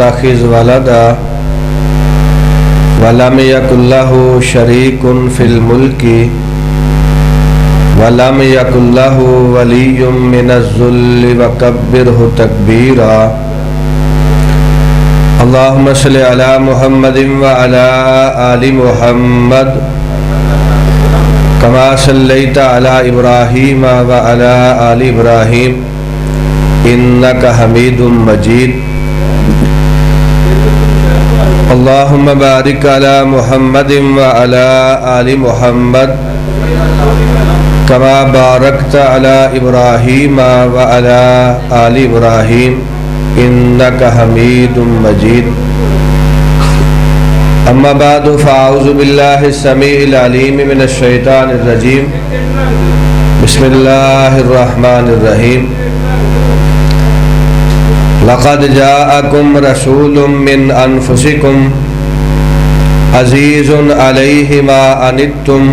يتخذ ولدا ولم يكن له شريك في الملك ولم يكن له ولي من الذل وكبره تكبيرا اللهم صل على محمد وعلى آل محمد كما صليت على إبراهيم وعلى آل إبراهيم إنك حميد مجيد اللهم بارك على محمد وعلى آل محمد كما باركت على إبراهيم وعلى آل إبراهيم إنك حميد مجيد أما بعد فأعوذ بالله السميع العليم من الشيطان الرجيم بسم الله الرحمن الرحيم لقد جاءكم رسول من أنفسكم عزيز عليه ما عنتم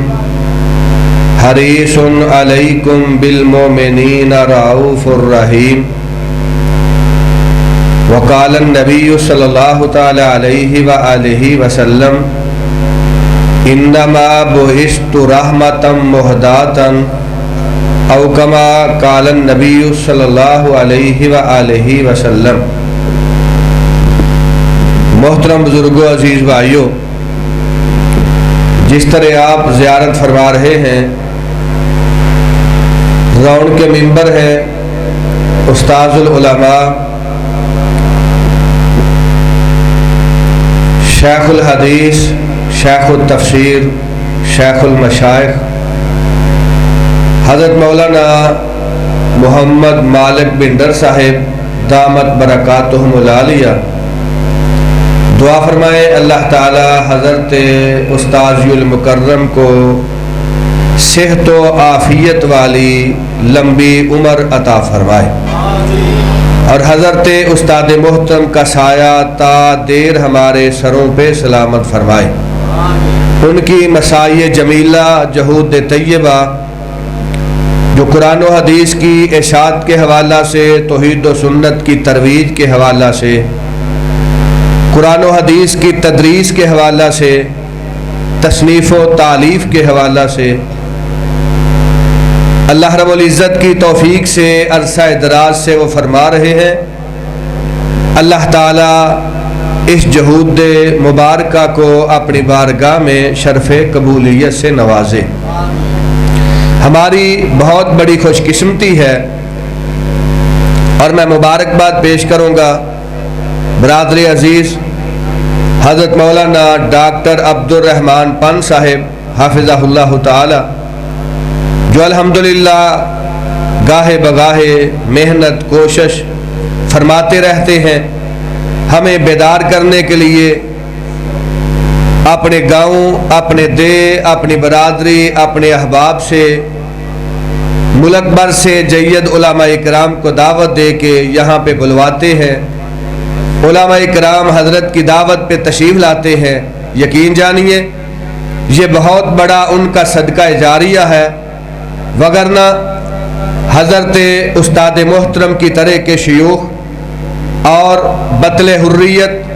حريص عليكم بالمؤمنين رؤوف رحيم وقال النبي صلى الله تعالى عليه وآله وسلم إنما بعثت رحمة مهداة او كما قال النبي صلی اللہ علیہ وآلہ وسلم۔ محترم بزرگوں، عزیز بھائیوں، جس طرح آپ زیارت فرما رہے ہیں، رون کے منبر ہے استاذ العلماء شیخ الحدیث، شیخ التفسیر، شیخ المشائخ حضرت مولانا محمد مالک بن ڈر صاحب دامت برکاتہم العالیہ، دعا فرمائے اللہ تعالی حضرت استاذ المکرم کو صحت و عافیت والی لمبی عمر عطا فرمائے اور حضرت استاد محترم کا سایہ تا دیر ہمارے سروں پہ سلامت فرمائے۔ ان کی مساعی جمیلہ، جہود طیبہ جو قرآن و حدیث کی اشاعت کے حوالہ سے، توحید و سنت کی ترویج کے حوالہ سے، قرآن و حدیث کی تدریس کے حوالہ سے، تصنیف و تالیف کے حوالہ سے، اللہ رب العزت کی توفیق سے عرصہ دراز سے وہ فرما رہے ہیں، اللہ تعالیٰ اس جہود مبارکہ کو اپنی بارگاہ میں شرف قبولیت سے نوازے۔ ہماری بہت بڑی خوش قسمتی ہے اور میں مبارکباد پیش کروں گا برادری عزیز حضرت مولانا ڈاکٹر عبدالرحمن پن صاحب حافظہ اللہ تعالی، جو الحمدللہ گاہے بگاہے محنت کوشش فرماتے رہتے ہیں ہمیں بیدار کرنے کے لیے، اپنے گاؤں، اپنے دے، اپنی برادری، اپنے احباب سے، ملک بھر سے جید علماء اکرام کو دعوت دے کے یہاں پہ بلواتے ہیں، علماء اکرام حضرت کی دعوت پہ تشریف لاتے ہیں۔ یقین جانیے یہ بہت بڑا ان کا صدقہ جاریہ ہے، وگرنہ حضرت استاد محترم کی طرح کے شیوخ اور بطل حریت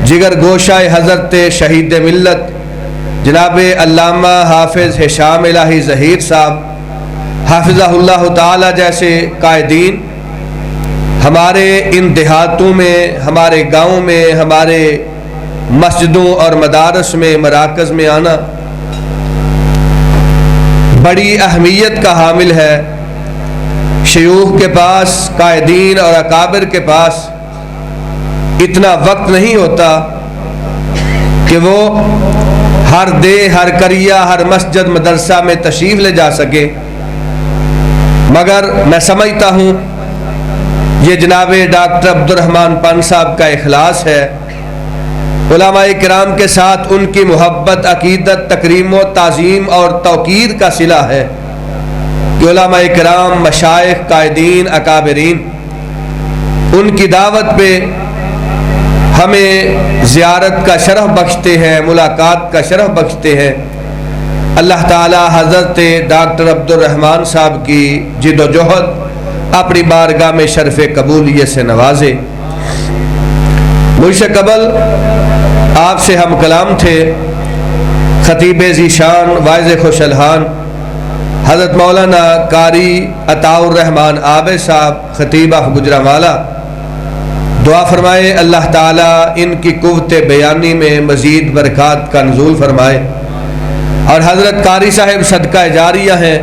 جگر گوشہ حضرت شہید ملت جناب علامہ حافظ ہشام الہی ظہیر صاحب حافظہ اللہ تعالی جیسے قائدین ہمارے ان دیہاتوں میں، ہمارے گاؤں میں، ہمارے مسجدوں اور مدارس میں، مراکز میں آنا بڑی اہمیت کا حامل ہے۔ شیوخ کے پاس، قائدین اور اکابر کے پاس اتنا وقت نہیں ہوتا کہ وہ ہر دے، ہر قریہ، ہر مسجد مدرسہ میں تشریف لے جا سکے، مگر میں سمجھتا ہوں یہ جناب ڈاکٹر عبدالرحمن پن صاحب کا اخلاص ہے، علماء کرام کے ساتھ ان کی محبت، عقیدت، تکریم و تعظیم اور توقیر کا صلہ ہے کہ علماء کرام، مشائخ، قائدین، اکابرین ان کی دعوت پہ ہمیں زیارت کا شرف بخشتے ہیں، ملاقات کا شرف بخشتے ہیں۔ اللہ تعالی حضرت ڈاکٹر عبدالرحمن صاحب کی جد و جہد اپنی بارگاہ میں شرف قبولیت سے نوازے۔ مجھ سے قبل آپ سے ہم کلام تھے خطیب ذیشان واعظ خوش الحان حضرت مولانا قاری عطاء الرحمان عابد صاحب خطیب آف گجرانوالہ. دعا فرمائے اللہ تعالیٰ ان کی قوت بیانی میں مزید برکات کا نزول فرمائے. اور حضرت قاری صاحب صدقہ جاریہ ہیں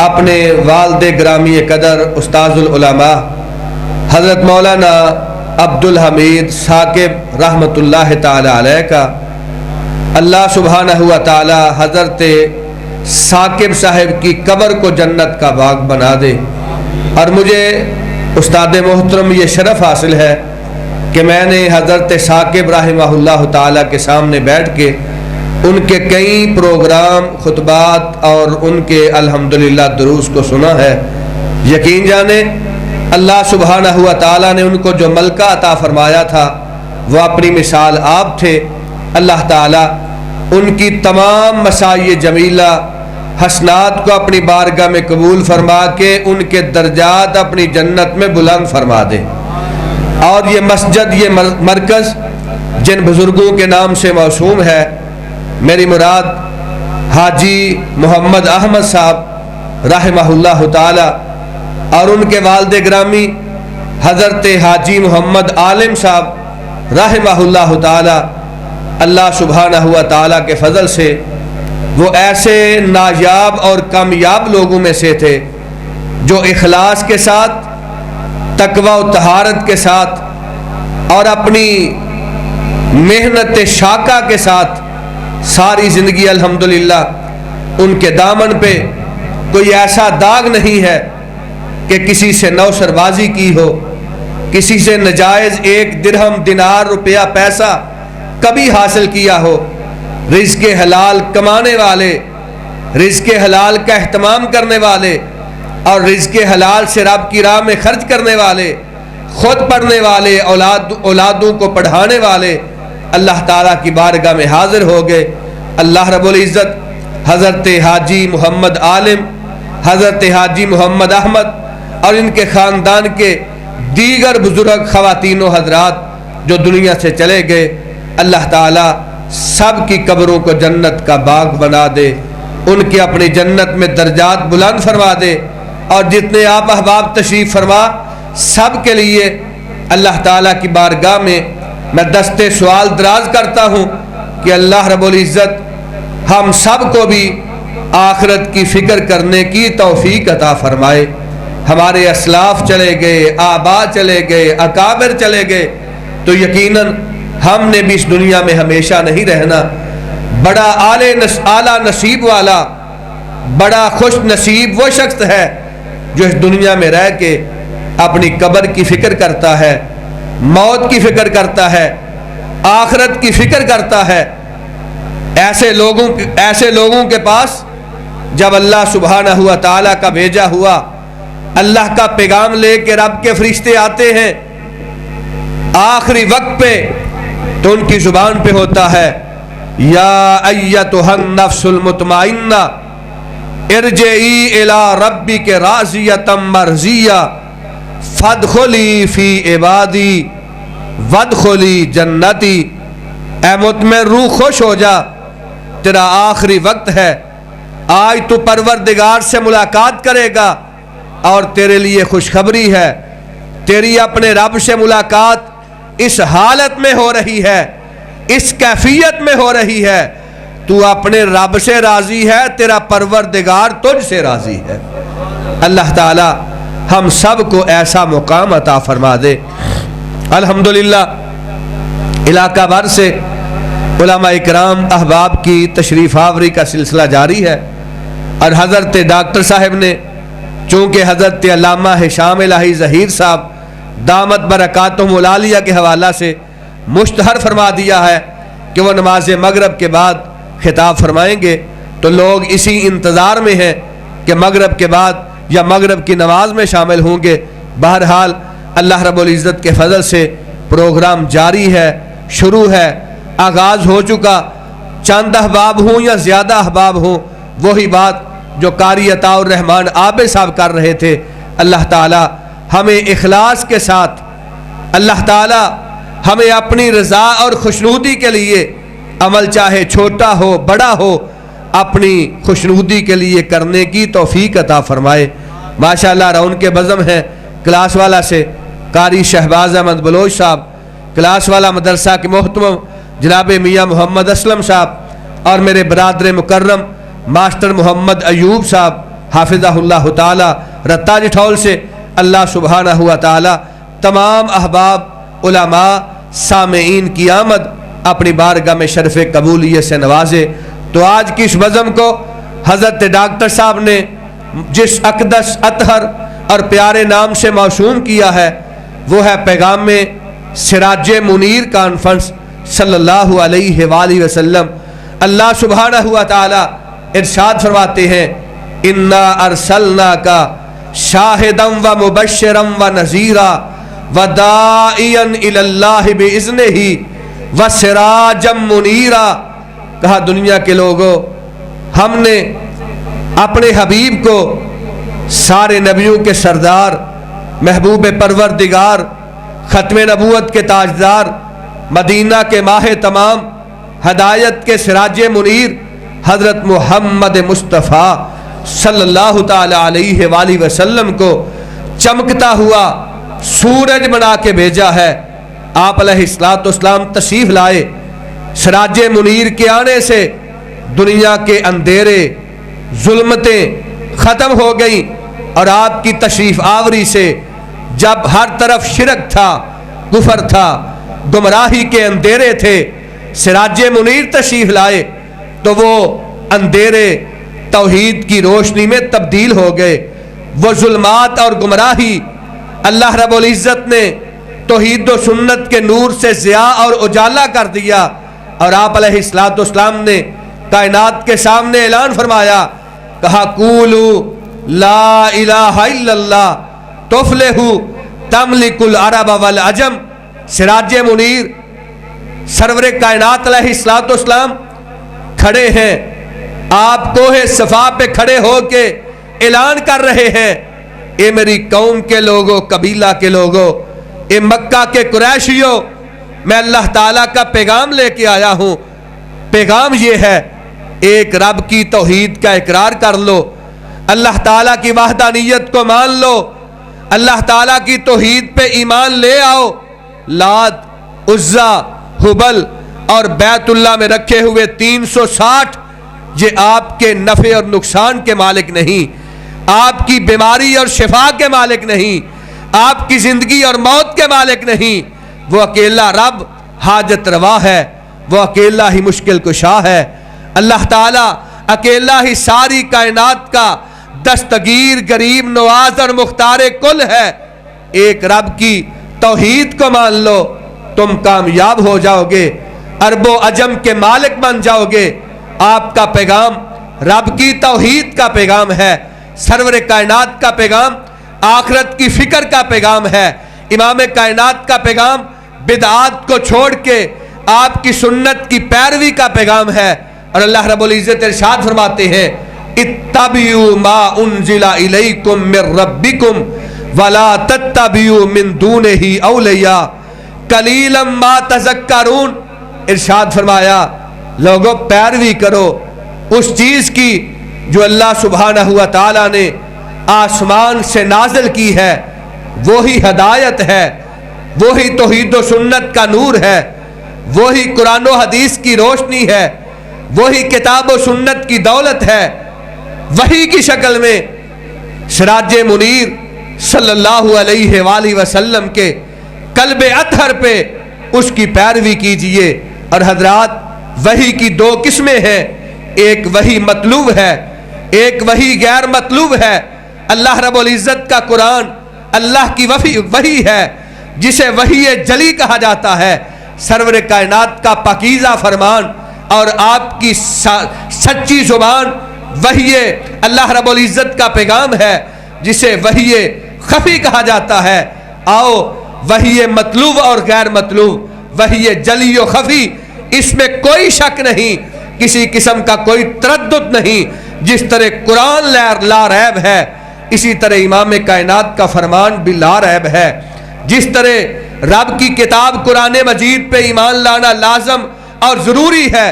اپنے والد گرامی قدر استاذ العلماء حضرت مولانا عبدالحمید ثاقب رحمۃ اللہ تعالی علیہ کا. اللہ سبحانہ و تعالی حضرت ثاقب صاحب کی قبر کو جنت کا باغ بنا دے. اور مجھے استاد محترم یہ شرف حاصل ہے کہ میں نے حضرت ثاقب رحمہ اللہ تعالی کے سامنے بیٹھ کے ان کے کئی پروگرام خطبات اور ان کے الحمدللہ دروس کو سنا ہے. یقین جانے اللہ سبحانہ و تعالیٰ نے ان کو جو ملکہ عطا فرمایا تھا وہ اپنی مثال آپ تھے. اللہ تعالیٰ ان کی تمام مساعی جمیلہ حسنات کو اپنی بارگاہ میں قبول فرما کے ان کے درجات اپنی جنت میں بلند فرما دے. اور یہ مسجد یہ مرکز جن بزرگوں کے نام سے موسوم ہے، میری مراد حاجی محمد احمد صاحب رحمہ اللہ تعالی اور ان کے والد گرامی حضرت حاجی محمد عالم صاحب رحمہ اللہ تعالی، اللہ سبحانہ و تعالی کے فضل سے وہ ایسے نایاب اور کامیاب لوگوں میں سے تھے جو اخلاص کے ساتھ، تقوی و طہارت کے ساتھ اور اپنی محنت شاقہ کے ساتھ ساری زندگی الحمدللہ ان کے دامن پہ کوئی ایسا داغ نہیں ہے کہ کسی سے نوسر بازی کی ہو، کسی سے نجائز ایک درہم دینار روپیہ پیسہ کبھی حاصل کیا ہو. رزق حلال کمانے والے، رزق حلال کا اہتمام کرنے والے اور رزق حلال سے رب کی راہ میں خرچ کرنے والے، خود پڑھنے والے، اولادوں کو پڑھانے والے اللہ تعالیٰ کی بارگاہ میں حاضر ہو گئے. اللہ رب العزت حضرت حاجی محمد عالم، حضرت حاجی محمد احمد اور ان کے خاندان کے دیگر بزرگ خواتین و حضرات جو دنیا سے چلے گئے، اللہ تعالیٰ سب کی قبروں کو جنت کا باغ بنا دے، ان کے اپنی جنت میں درجات بلند فرما دے. اور جتنے آپ احباب تشریف فرما سب کے لیے اللہ تعالیٰ کی بارگاہ میں دست سوال دراز کرتا ہوں کہ اللہ رب العزت ہم سب کو بھی آخرت کی فکر کرنے کی توفیق عطا فرمائے. ہمارے اسلاف چلے گئے، آبا چلے گئے، اکابر چلے گئے تو یقیناً ہم نے بھی اس دنیا میں ہمیشہ نہیں رہنا. بڑا اعلیٰ نصیب والا، بڑا خوش نصیب وہ شخص ہے جو اس دنیا میں رہ کے اپنی قبر کی فکر کرتا ہے، موت کی فکر کرتا ہے، آخرت کی فکر کرتا ہے. ایسے لوگوں کے پاس جب اللہ سبحانہ و تعالیٰ کا بھیجا ہوا اللہ کا پیغام لے کے رب کے فرشتے آتے ہیں آخری وقت پہ تو ان کی زبان پہ ہوتا ہے یا ایتھا النفس المطمئنہ ارجعی الی ربک راضیۃ مرضیہ فادخلی فی عبادی وادخلی جنتی. اے مطمئن روح خوش ہو جا، تیرا آخری وقت ہے، آج تو پروردگار سے ملاقات کرے گا اور تیرے لیے خوشخبری ہے، تیری اپنے رب سے ملاقات اس حالت میں ہو رہی ہے، اس کیفیت میں ہو رہی ہے، تو اپنے رب سے راضی ہے، تیرا پروردگار تجھ سے راضی ہے. اللہ تعالی ہم سب کو ایسا مقام عطا فرما دے. الحمدللہ علاقہ بھر سے علماء اکرام احباب کی تشریف آوری کا سلسلہ جاری ہے. اور حضرت ڈاکٹر صاحب نے چونکہ حضرت علامہ ہشام الہی ظہیر صاحب دامت برکاتہم العالیہ کے حوالہ سے مشتہر فرما دیا ہے کہ وہ نماز مغرب کے بعد خطاب فرمائیں گے، تو لوگ اسی انتظار میں ہیں کہ مغرب کے بعد یا مغرب کی نماز میں شامل ہوں گے. بہرحال اللہ رب العزت کے فضل سے پروگرام جاری ہے، شروع ہے، آغاز ہو چکا. چند احباب ہوں یا زیادہ احباب ہوں، وہی بات جو قاری عطاء الرحمان عابد صاحب کر رہے تھے. اللہ تعالی ہمیں اخلاص کے ساتھ، اللہ تعالی ہمیں اپنی رضا اور خوشنودی کے لیے عمل چاہے چھوٹا ہو بڑا ہو اپنی خوشنودی کے لیے کرنے کی توفیق عطا فرمائے۔ ماشاءاللہ رون کے بزم ہیں کلاس والا سے قاری شہباز احمد بلوچ صاحب، کلاس والا مدرسہ کے محترم جناب میاں محمد اسلم صاحب، اور میرے برادر مکرم ماسٹر محمد ایوب صاحب حافظہ اللہ تعالی رتا جٹھول سے۔ اللہ سبحانہ و تعالی تمام احباب علماء سامعین کی آمد اپنی بارگاہ میں شرف قبولیت سے نوازے۔ تو آج کی اس بزم کو حضرت ڈاکٹر صاحب نے جس اقدس اطہر اور پیارے نام سے موسوم کیا ہے وہ ہے پیغام سراج منیر کانفرنس صلی اللہ علیہ وآلہ وسلم۔ اللہ سبحانہ و تعالی ارشاد فرماتے ہیں انا ارسلناک شاہدا و مبشرا و نذیرا وداعیا الی اللہ باذنہ وسراجا منیرا۔ کہا دنیا کے لوگوں، ہم نے اپنے حبیب کو سارے نبیوں کے سردار، محبوب پروردگار، ختم نبوت کے تاجدار، مدینہ کے ماہ تمام، ہدایت کے سراج منیر حضرت محمد مصطفیٰ صلی اللہ تعالی علیہ وآلہ وسلم کو چمکتا ہوا سورج بنا کے بھیجا ہے۔ آپ علیہ السلام تشریف لائے، سراج منیر کے آنے سے دنیا کے اندھیرے ظلمتیں ختم ہو گئیں، اور آپ کی تشریف آوری سے جب ہر طرف شرک تھا، کفر تھا، گمراہی کے اندھیرے تھے، سراج منیر تشریف لائے تو وہ اندھیرے توحید کی روشنی میں تبدیل ہو گئے۔ وہ ظلمات اور گمراہی اللہ رب العزت نے توحید و سنت کے نور سے ضیاء اور اجالا کر دیا، اور آپ علیہ السلام نے کائنات کے سامنے اعلان فرمایا، کہا قولوا لا الہ الا اللہ تفلحوا تملک العرب والعجم۔ سراج منیر سرور کائنات علیہ السلام کھڑے ہیں، آپ کوہ صفا پہ کھڑے ہو کے اعلان کر رہے ہیں، اے میری قوم کے لوگوں، قبیلہ کے لوگوں، اے مکہ کے قریشیوں، میں اللہ تعالیٰ کا پیغام لے کے آیا ہوں۔ پیغام یہ ہے، ایک رب کی توحید کا اقرار کر لو، اللہ تعالیٰ کی وحدانیت کو مان لو، اللہ تعالیٰ کی توحید پہ ایمان لے آؤ۔ لات، عزا، حبل اور بیت اللہ میں رکھے ہوئے 360 یہ آپ کے نفع اور نقصان کے مالک نہیں، آپ کی بیماری اور شفا کے مالک نہیں، آپ کی زندگی اور موت کے مالک نہیں۔ وہ اکیلا رب حاجت روا ہے، وہ اکیلا ہی مشکل کشا ہے۔ اللہ تعالیٰ اکیلا ہی ساری کائنات کا دستگیر، غریب نواز اور مختار کل ہے۔ ایک رب کی توحید کو مان لو، تم کامیاب ہو جاؤ گے، عرب و عجم کے مالک بن جاؤ گے۔ آپ کا پیغام رب کی توحید کا پیغام ہے، سرور کائنات کا پیغام آخرت کی فکر کا پیغام ہے، امام کائنات کا پیغام بدعات کو چھوڑ کے آپ کی سنت کی پیروی کا پیغام ہے۔ اور اللہ رب العزت ارشاد فرماتے ہیں اتبعوا ما انزل الیکم من ربکم ولا تتبعوا من دونہ اولیاء قلیلا ما تذکرون۔ ارشاد فرمایا لوگوں پیروی کرو اس چیز کی جو اللہ سبحانہ و تعالی نے آسمان سے نازل کی ہے، وہی ہدایت ہے، وہی توحید و سنت کا نور ہے، وہی قرآن و حدیث کی روشنی ہے، وہی کتاب و سنت کی دولت ہے۔ وحی کی شکل میں سراج منیر صلی اللہ علیہ وآلہ وسلم کے قلب اطہر پہ اس کی پیروی کیجئے۔ اور حضرات وحی کی دو قسمیں ہیں، ایک وحی مطلوب ہے، ایک وحی غیر مطلوب ہے۔ اللہ رب العزت کا قرآن اللہ کی وحی ہے جسے وحی جلی کہا جاتا ہے، سرور کائنات کا پاکیزہ فرمان اور آپ کی سچی زبان وحی اللہ رب العزت کا پیغام ہے جسے وحی خفی کہا جاتا ہے۔ آؤ وحی مطلوب اور غیر مطلوب، وحی جلی و خفی، اس میں کوئی شک نہیں، کسی قسم کا کوئی تردد نہیں۔ جس طرح قرآن لا ریب ہے، اسی طرح امام کائنات کا فرمان بھی لا ریب ہے۔ جس طرح رب کی کتاب قرآن مجید پہ ایمان لانا لازم اور ضروری ہے،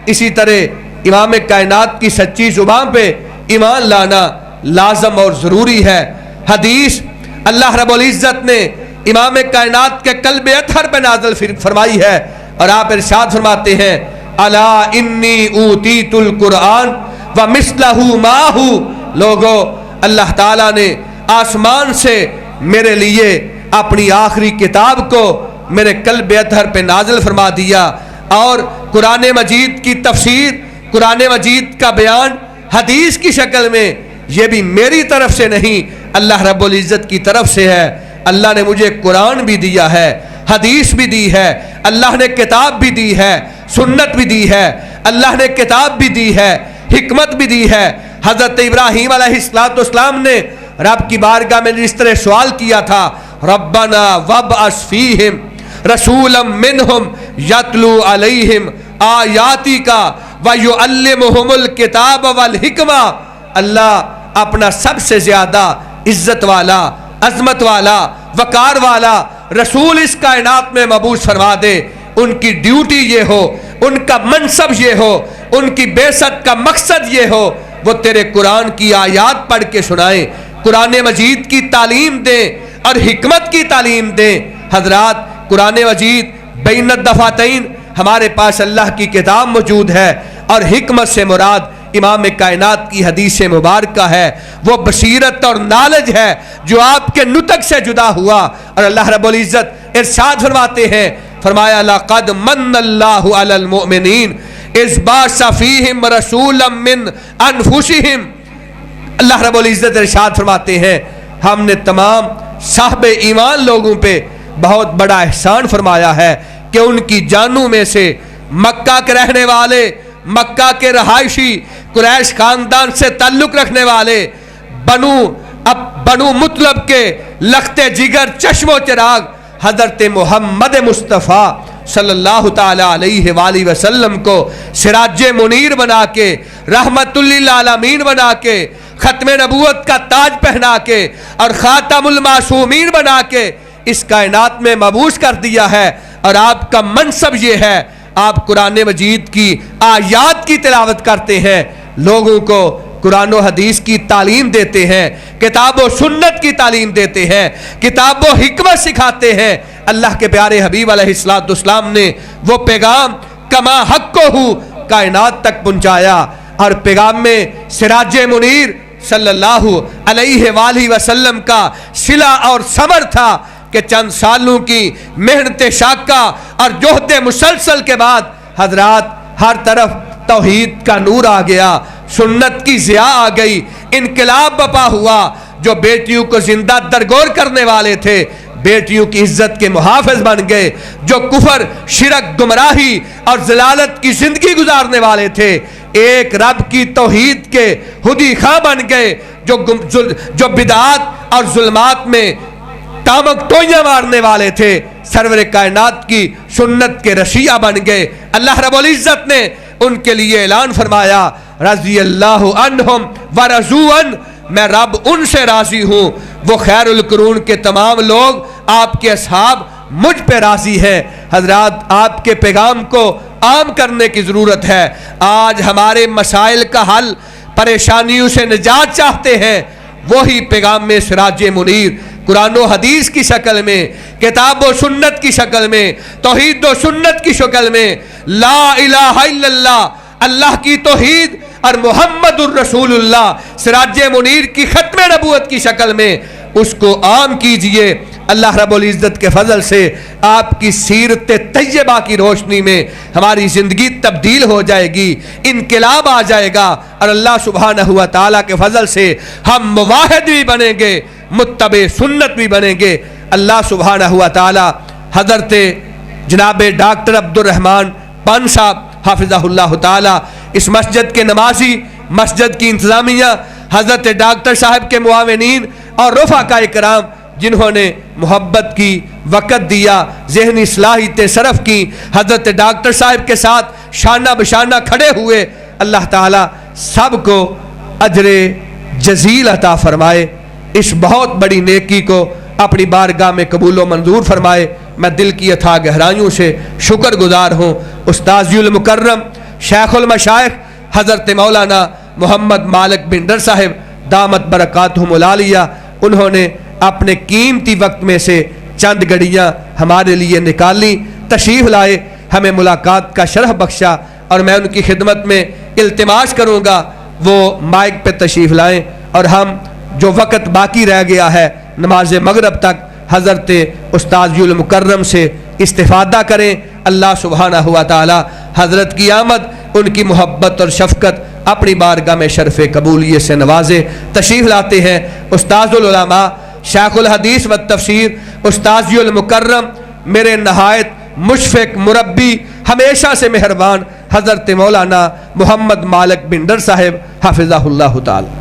اسی طرح امام کائنات کی سچی زبان پہ ایمان لانا لازم اور ضروری ہے۔ حدیث اللہ رب العزت نے امام کائنات کے قلب اطہر پہ نازل فرمائی ہے، اور آپ ارشاد فرماتے ہیں الا انی اوتیت القرآن ومثلہ معہ، لوگو اللہ تعالیٰ نے آسمان سے میرے لیے اپنی آخری کتاب کو میرے قلب اطہر پہ نازل فرما دیا، اور قرآن مجید کی تفسیر، قرآن مجید کا بیان حدیث کی شکل میں، یہ بھی میری طرف سے نہیں، اللہ رب العزت کی طرف سے ہے۔ اللہ نے مجھے قرآن بھی دیا ہے، حدیث بھی دی ہے، اللہ نے کتاب بھی دی ہے، سنت بھی دی ہے، اللہ نے کتاب بھی دی ہے، حکمت بھی دی ہے۔ حضرت ابراہیم علیہ السلام نے رب کی بارگاہ میں اس طرح سوال کیا تھا، ربنا وابعث فیہم رسولا منہم یتلو علیہم آیاتک ویعلمہم الکتاب والحکمہ، اللہ اپنا سب سے زیادہ عزت والا، عظمت والا، وقار والا رسول اس کائنات میں مبعوث فرما دے، ان کی ڈیوٹی یہ ہو، ان کا منصب یہ ہو، ان کی بعثت کا مقصد یہ ہو، وہ تیرے قرآن کی آیات پڑھ کے سنائیں، قرآن مجید کی تعلیم دیں اور حکمت کی تعلیم دیں۔ حضرات، قرآن مجید بین الدفاتین، ہمارے پاس اللہ کی کتاب موجود ہے، اور حکمت سے مراد امام کائنات کی حدیث مبارکہ ہے، وہ بصیرت اور نالج ہے جو آپ کے نطق سے جدا ہوا، اور اللہ رب العزت ارشاد فرماتے ہیں، فرمایا لقد من اللہ علی المؤمنین اذ بعث فیہم رسولا من انفسہم، اللہ رب العزت ارشاد فرماتے ہیں ہم نے تمام صاحب ایمان لوگوں پہ بہت بڑا احسان فرمایا ہے کہ ان کی جانوں میں سے مکہ کے رہنے والے، مکہ کے رہائشی، قریش خاندان سے تعلق رکھنے والے، بنو مطلب کے لخت جگر چشم و چراغ حضرت محمد مصطفیٰ صلی اللہ تعالی علیہ وآلہ وسلم کو سراج منیر بنا کے، رحمت للعالمین بنا کے، ختم نبوت کا تاج پہنا کے اور خاتم المعصومین بنا کے اس کائنات میں مبعوث کر دیا ہے، اور آپ کا منصب یہ ہے آپ قرآن مجید کی آیات کی تلاوت کرتے ہیں، لوگوں کو قرآن و حدیث کی تعلیم دیتے ہیں، کتاب و سنت کی تعلیم دیتے ہیں، کتاب و حکمت سکھاتے ہیں۔ اللہ کے پیارے حبیب علیہ السلام نے وہ پیغام کما حق کو ہو کائنات تک پہنچایا، اور پیغام میں سراج منیر صلی اللہ علیہ وآلہ وسلم کا صلہ اور ثمر تھا کہ چند سالوں کی محنت شاقہ اور جہد مسلسل کے بعد حضرات ہر طرف توحید کا نور آ گیا، سنت کی ضیاء آ گئی، انقلاب بپا ہوا۔ جو بیٹیوں کو زندہ درگور کرنے والے تھے بیٹیوں کی عزت کے محافظ بن گئے، جو کفر، شرک، گمراہی اور ضلالت کی زندگی گزارنے والے تھے ایک رب کی توحید کے ہدی خواہ بن گئے، جو بدعات اور ظلمات میں تامک ٹوئیاں مارنے والے تھے سرور کائنات کی سنت کے رشیہ بن گئے۔ اللہ رب العزت نے ان کے لیے اعلان فرمایا رضی اللہ عنہم ورضوا عنہ، میں رب ان سے راضی ہوں، وہ خیر القرون کے تمام لوگ آپ کے اصحاب مجھ پہ راضی ہیں۔ حضرات، آپ کے پیغام کو عام کرنے کی ضرورت ہے۔ آج ہمارے مسائل کا حل، پریشانیوں سے نجات چاہتے ہیں، وہی پیغام میں سراج منیر قرآن و حدیث کی شکل میں، کتاب و سنت کی شکل میں، توحید و سنت کی شکل میں، لا الہ الا اللہ، اللہ کی توحید اور محمد الرسول اللہ سراج منیر کی ختم نبوت کی شکل میں اس کو عام کیجئے۔ اللہ رب العزت کے فضل سے آپ کی سیرت طیبہ کی روشنی میں ہماری زندگی تبدیل ہو جائے گی، انقلاب آ جائے گا، اور اللہ سبحانہ و تعالیٰ کے فضل سے ہم مواحد بھی بنیں گے، متبع سنت بھی بنیں گے۔ اللہ سبحانہ و تعالیٰ حضرت جناب ڈاکٹر عبد الرحمن پان صاحب حافظہ اللہ تعالیٰ، اس مسجد کے نمازی، مسجد کی انتظامیہ، حضرت ڈاکٹر صاحب کے معاونین اور رفقائے کرام جنہوں نے محبت کی، وقت دیا، ذہنی صلاحیتیں صرف کی، حضرت ڈاکٹر صاحب کے ساتھ شانہ بشانہ کھڑے ہوئے، اللہ تعالیٰ سب کو اجر جزیل عطا فرمائے، اس بہت بڑی نیکی کو اپنی بارگاہ میں قبول و منظور فرمائے۔ میں دل کی اتھا گہرائیوں سے شکر گزار ہوں استاذی المکرم شیخ المشائخ حضرت مولانا محمد مالک بن ڈر صاحب دامت برکاتہم العالیہ، انہوں نے اپنے قیمتی وقت میں سے چند گھڑیاں ہمارے لیے نکالی، تشریف لائے، ہمیں ملاقات کا شرف بخشا، اور میں ان کی خدمت میں التماس کروں گا وہ مائک پہ تشریف لائیں اور ہم جو وقت باقی رہ گیا ہے نماز مغرب تک حضرت استاذ المکرم سے استفادہ کریں۔ اللہ سبحانہ و تعالی حضرت کی آمد، ان کی محبت اور شفقت اپنی بارگاہ میں شرف قبولیت سے نوازے۔ تشریف لاتے ہیں استاذ العلماء شیخ الحدیث و تفسیر استاذ المکرم، میرے نہایت مشفق مربی، ہمیشہ سے مہربان حضرت مولانا محمد مالک بن ڈر صاحب حفظہ اللہ تعالی۔